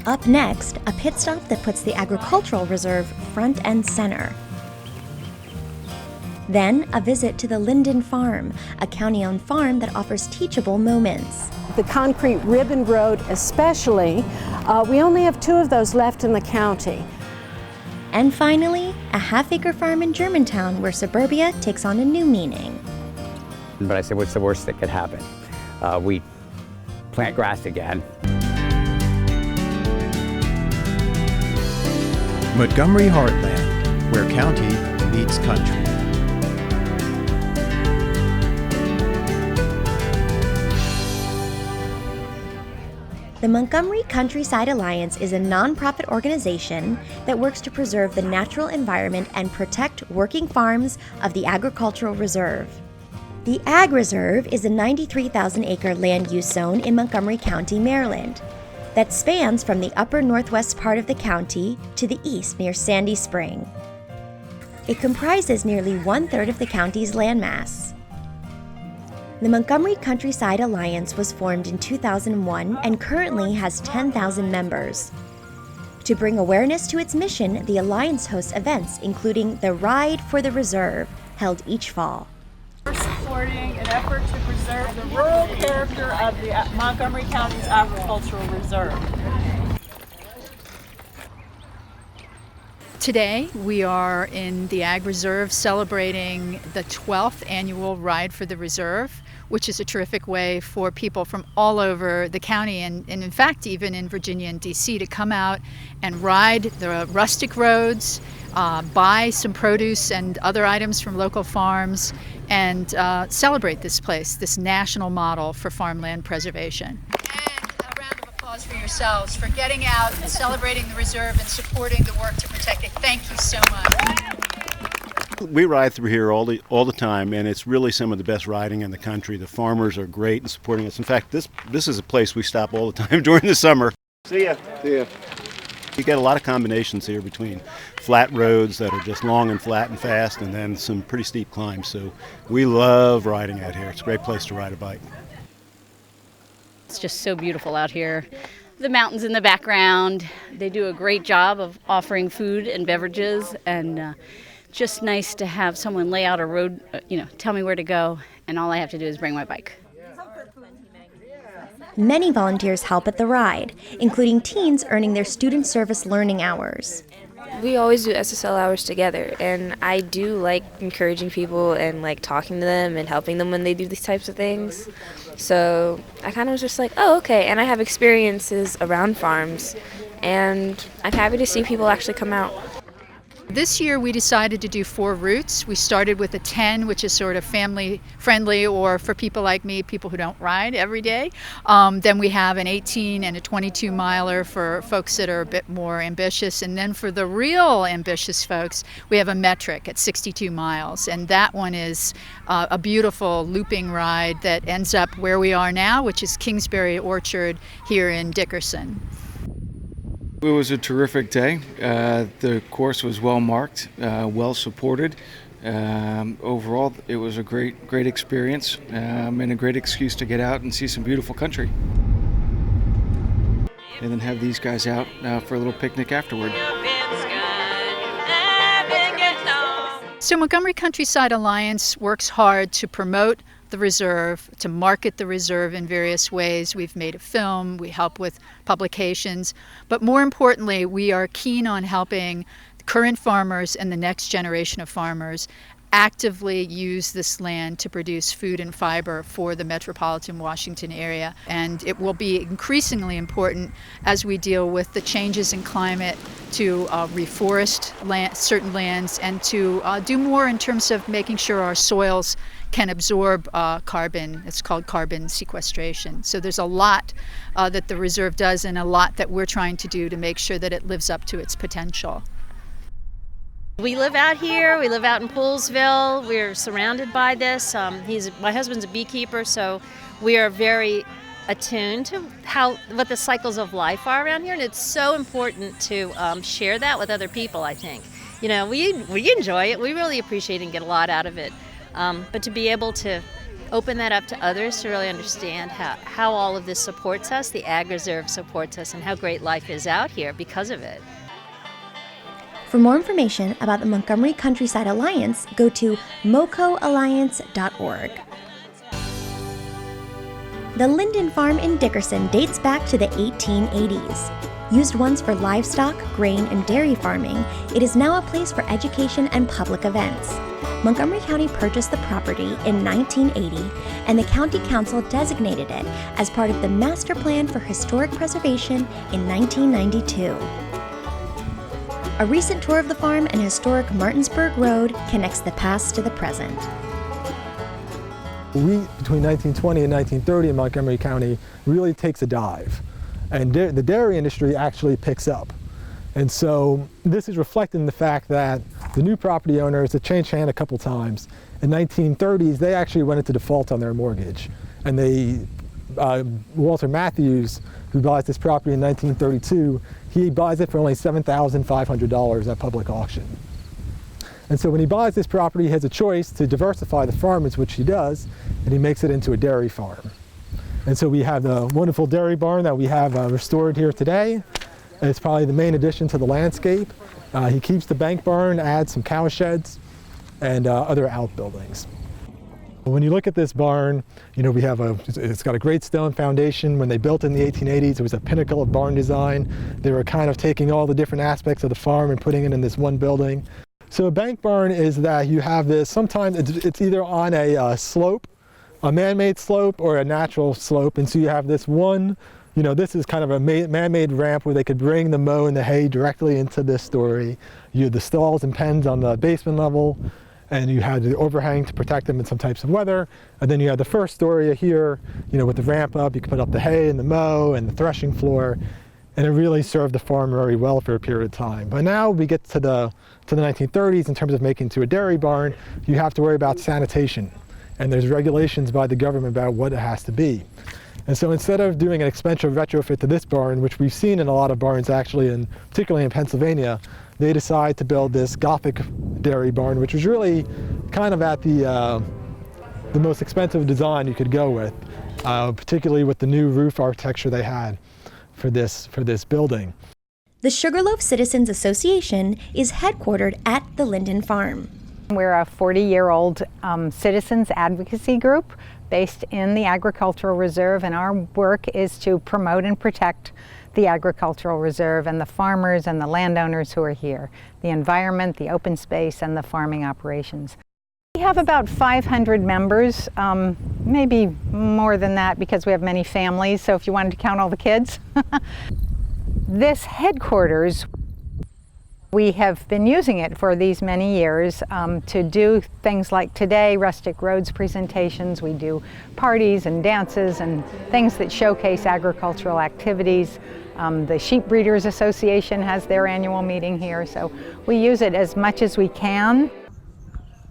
Up next, a pit stop that puts the Agricultural Reserve front and center. Then, a visit to the Linden Farm, a county-owned farm that offers teachable moments. The concrete ribbon road especially, we only have 2 of those left in the county. And finally, a half-acre farm in Germantown where suburbia takes on a new meaning. But I said, what's the worst that could happen? We plant grass again. Montgomery Heartland, where county meets country. The Montgomery Countryside Alliance is a nonprofit organization that works to preserve the natural environment and protect working farms of the Agricultural Reserve. The Ag Reserve is a 93,000-acre land use zone in Montgomery County, Maryland, that spans from the upper northwest part of the county to the east near Sandy Spring. It comprises nearly 1/3 of the county's landmass. The Montgomery Countryside Alliance was formed in 2001 and currently has 10,000 members. To bring awareness to its mission, the Alliance hosts events including the Ride for the Reserve, held each fall. We're supporting an effort to preserve the rural character of the Montgomery County's Agricultural Reserve. Today, we are in the Ag Reserve celebrating the 12th annual Ride for the Reserve, which is a terrific way for people from all over the county and in fact even in Virginia and DC to come out and ride the Rustic Roads, buy some produce and other items from local farms, and celebrate this place, this national model for farmland preservation. And a round of applause for yourselves for getting out and celebrating the reserve and supporting the work to protect it. Thank you so much. We ride through here all the time, and it's really some of the best riding in the country. The farmers are great in supporting us. In fact, this is a place we stop all the time during the summer. See ya. See ya. You get a lot of combinations here between flat roads that are just long and flat and fast, and then some pretty steep climbs. So we love riding out here. It's a great place to ride a bike. It's just so beautiful out here. The mountains in the background. They do a great job of offering food and beverages, and just nice to have someone lay out a road, tell me where to go, and all I have to do is bring my bike. Many volunteers help at the ride, including teens earning their student service learning hours. We always do SSL hours together, and I do like encouraging people and like talking to them and helping them when they do these types of things. So I kind of was just like, oh, okay, and I have experiences around farms, and I'm happy to see people actually come out. This year we decided to do 4 routes. We started with a 10, which is sort of family friendly, or for people like me, people who don't ride every day. Then we have an 18 and a 22 miler for folks that are a bit more ambitious. And then for the real ambitious folks, we have a metric at 62 miles. And that one is a beautiful looping ride that ends up where we are now, which is Kingsbury Orchard here in Dickerson. It was a terrific day. The course was well marked, well supported. Overall, it was a great experience and a great excuse to get out and see some beautiful country. And then have these guys out for a little picnic afterward. So Montgomery Countryside Alliance works hard to promote the reserve, to market the reserve in various ways. We've made a film, we help with publications, but more importantly, we are keen on helping current farmers and the next generation of farmers actively use this land to produce food and fiber for the metropolitan Washington area. And it will be increasingly important as we deal with the changes in climate to reforest certain lands and to do more in terms of making sure our soils can absorb carbon. It's called carbon sequestration. So there's a lot that the reserve does and a lot that we're trying to do to make sure that it lives up to its potential. We live out here. We live out in Poolsville. We're surrounded by this. My husband's a beekeeper, so we are very attuned to what the cycles of life are around here, and it's so important to share that with other people. I think, we enjoy it. We really appreciate it and get a lot out of it. But to be able to open that up to others to really understand how all of this supports us, the Ag Reserve supports us, and how great life is out here because of it. For more information about the Montgomery Countryside Alliance, go to mocoalliance.org. The Linden Farm in Dickerson dates back to the 1880s. Used once for livestock, grain, and dairy farming, it is now a place for education and public events. Montgomery County purchased the property in 1980, and the County Council designated it as part of the Master Plan for Historic Preservation in 1992. A recent tour of the farm and historic Martinsburg Road connects the past to the present. Wheat between 1920 and 1930 in Montgomery County really takes a dive, and the dairy industry actually picks up. And so this is reflected in the fact that the new property owners have changed hand a couple times. In the 1930s, they actually went into default on their mortgage, and Walter Matthews, who buys this property in 1932, he buys it for only $7,500 at public auction. And so when he buys this property, he has a choice to diversify the farmers, which he does, and he makes it into a dairy farm. And so we have the wonderful dairy barn that we have restored here today. It's probably the main addition to the landscape. He keeps the bank barn, adds some cow sheds, and other outbuildings. When you look at this barn, you know, it's got a great stone foundation. When they built it in the 1880s, it was a pinnacle of barn design. They were kind of taking all the different aspects of the farm and putting it in this one building. So a bank barn is that you have this, sometimes it's either on a slope, a man-made slope, or a natural slope. And so you have this one, you know, this is kind of a man-made ramp where they could bring the mow and the hay directly into this story. You have the stalls and pens on the basement level, and you had the overhang to protect them in some types of weather. And then you had the first story here, you know, with the ramp up, you could put up the hay and the mow and the threshing floor, and it really served the farm very well for a period of time. But now we get to the 1930s in terms of making to a dairy barn, you have to worry about sanitation. And there's regulations by the government about what it has to be. And so instead of doing an expensive retrofit to this barn, which we've seen in a lot of barns actually, particularly in Pennsylvania, they decide to build this Gothic dairy barn, which was really kind of at the most expensive design you could go with, particularly with the new roof architecture they had for this building. The Sugarloaf Citizens Association is headquartered at the Linden Farm. We're a 40-year-old citizens advocacy group based in the Agricultural Reserve, and our work is to promote and protect the Agricultural Reserve and the farmers and the landowners who are here, the environment, the open space, and the farming operations. We have about 500 members, maybe more than that because we have many families, so if you wanted to count all the kids. This headquarters, we have been using it for these many years to do things like today, Rustic Roads presentations. We do parties and dances and things that showcase agricultural activities. The Sheep Breeders Association has their annual meeting here, so we use it as much as we can.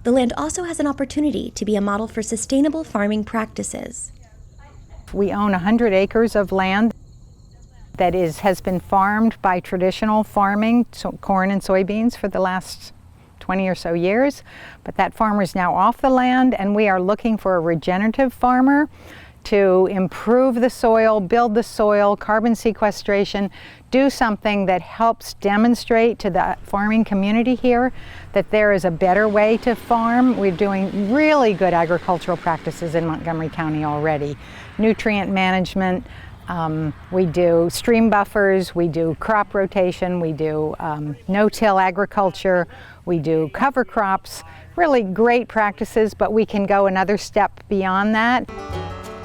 The land also has an opportunity to be a model for sustainable farming practices. We own 100 acres of land that has been farmed by traditional farming, so corn and soybeans, for the last 20 or so years. But that farmer is now off the land, and we are looking for a regenerative farmer to improve the soil, build the soil, carbon sequestration, do something that helps demonstrate to the farming community here that there is a better way to farm. We're doing really good agricultural practices in Montgomery County already. Nutrient management, we do stream buffers, we do crop rotation, we do no-till agriculture, we do cover crops, really great practices, but we can go another step beyond that.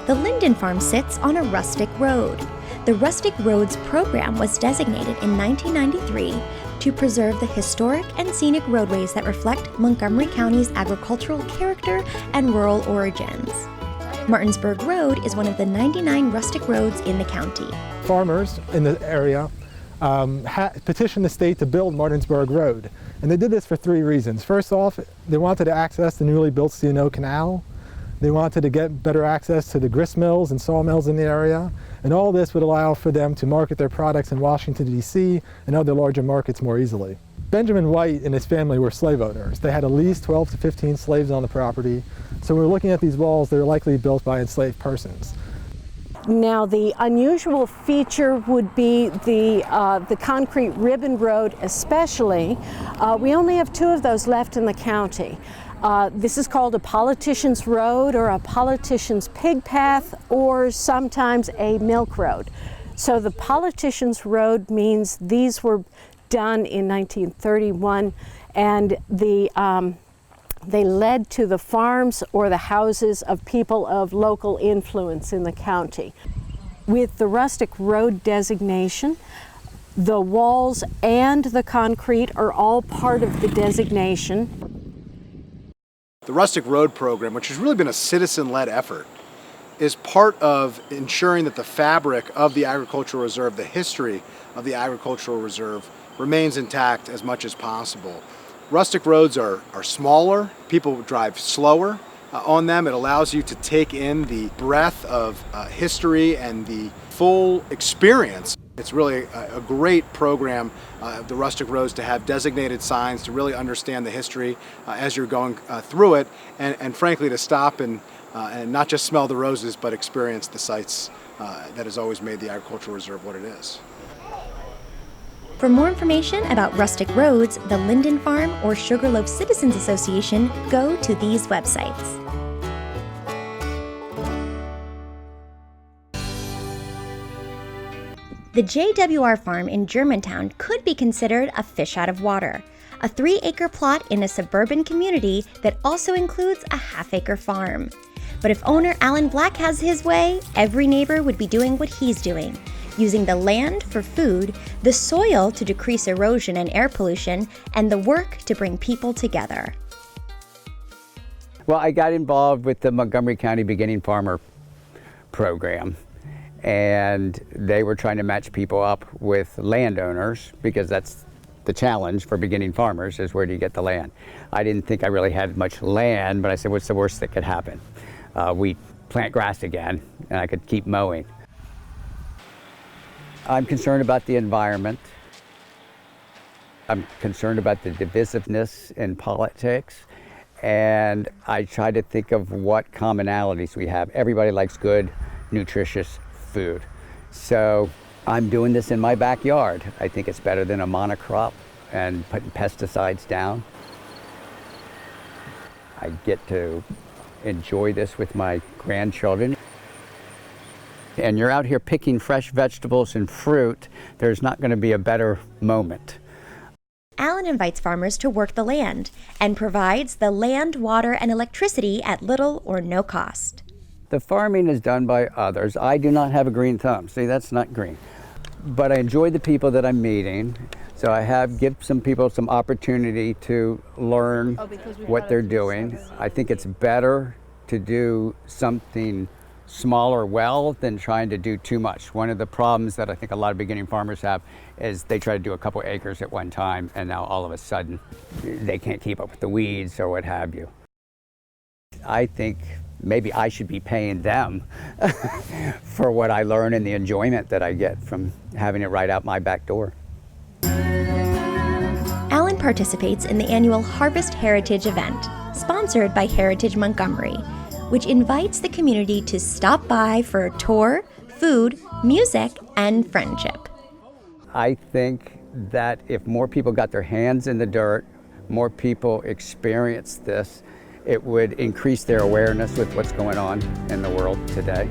The Linden Farm sits on a rustic road. The Rustic Roads program was designated in 1993 to preserve the historic and scenic roadways that reflect Montgomery County's agricultural character and rural origins. Martinsburg Road is one of the 99 rustic roads in the county. Farmers in the area petitioned the state to build Martinsburg Road, and they did this for three reasons. First off, they wanted to access the newly built C&O Canal. They wanted to get better access to the grist mills and sawmills in the area, and all this would allow for them to market their products in Washington, D.C. and other larger markets more easily. Benjamin White and his family were slave owners. They had at least 12 to 15 slaves on the property. So we're looking at these walls, they're likely built by enslaved persons. Now, the unusual feature would be the concrete ribbon road especially. We only have 2 of those left in the county. This is called a politician's road or a politician's pig path or sometimes a milk road. So the politician's road means these were done in 1931 and they led to the farms or the houses of people of local influence in the county. With the rustic road designation, the walls and the concrete are all part of the designation. The Rustic Road program, which has really been a citizen-led effort, is part of ensuring that the fabric of the Agricultural Reserve, the history of the Agricultural Reserve, remains intact as much as possible. Rustic roads are smaller, people drive slower on them. It allows you to take in the breadth of history and the full experience. It's really a great program of the Rustic Roads to have designated signs to really understand the history as you're going through it, and frankly to stop and not just smell the roses but experience the sights that has always made the Agricultural Reserve what it is. For more information about Rustic Roads, the Linden Farm, or Sugarloaf Citizens Association, go to these websites. The JWR farm in Germantown could be considered a fish out of water, a 3-acre plot in a suburban community that also includes a half-acre farm. But if owner Alan Black has his way, every neighbor would be doing what he's doing, using the land for food, the soil to decrease erosion and air pollution, and the work to bring people together. Well, I got involved with the Montgomery County Beginning Farmer program, and they were trying to match people up with landowners because that's the challenge for beginning farmers, is where do you get the land. I didn't think I really had much land, but I said, what's the worst that could happen? We plant grass again, and I could keep mowing. I'm concerned about the environment. I'm concerned about the divisiveness in politics, and I try to think of what commonalities we have. Everybody likes good, nutritious food. So I'm doing this in my backyard. I think it's better than a monocrop and putting pesticides down. I get to enjoy this with my grandchildren. And you're out here picking fresh vegetables and fruit, there's not going to be a better moment. Alan invites farmers to work the land and provides the land, water, and electricity at little or no cost. The farming is done by others. I do not have a green thumb. See, that's not green. But I enjoy the people that I'm meeting. So I give some people some opportunity to learn what they're doing. I think it's better to do something smaller well than trying to do too much. One of the problems that I think a lot of beginning farmers have is they try to do a couple acres at one time, and now all of a sudden they can't keep up with the weeds or what have you. I think maybe I should be paying them for what I learn and the enjoyment that I get from having it right out my back door. Alan participates in the annual Harvest Heritage event, sponsored by Heritage Montgomery, which invites the community to stop by for a tour, food, music, and friendship. I think that if more people got their hands in the dirt, more people experienced this, it would increase their awareness with what's going on in the world today.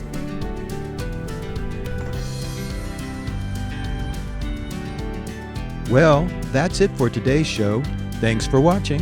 Well, that's it for today's show. Thanks for watching.